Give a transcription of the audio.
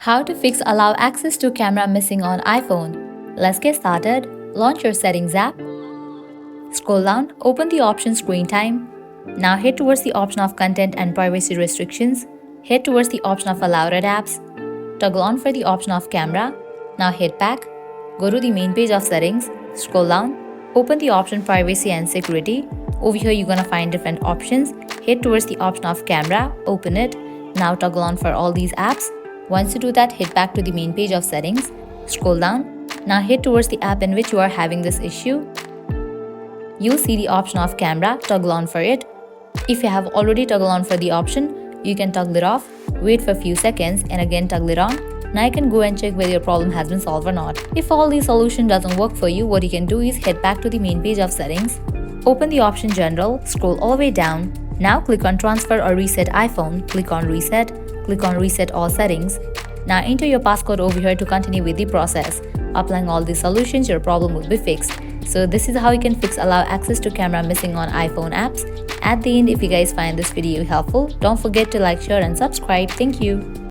How to fix allow access to camera missing on iPhone. Let's get started. Launch your settings app. Scroll down, open the option screen time. Now head towards the option of content and privacy restrictions. Head towards the option of allow read apps. Toggle on for the option of camera. Now head back. Go to the main page of settings. Scroll down. Open the option privacy and security. Over here you're gonna find different options. Head towards the option of camera. Open it. Now toggle on for all these apps. Once you do that, head back to the main page of settings. Scroll down. Now head towards the app in which you are having this issue. You'll see the option of camera. Toggle on for it. If you have already toggled on for the option, you can toggle it off, wait for a few seconds and again toggle it on. Now you can go and check whether your problem has been solved or not. If all these solution doesn't work for you, what you can do is head back to the main page of settings. Open the option general, scroll all the way down. Now click on transfer or reset iPhone, click on reset all settings. Now enter your passcode over here to continue with the process. Applying all these solutions, your problem will be fixed. So this is how you can fix allow access to camera missing on iPhone apps. At the end, if you guys find this video helpful, don't forget to like, share and subscribe. Thank you.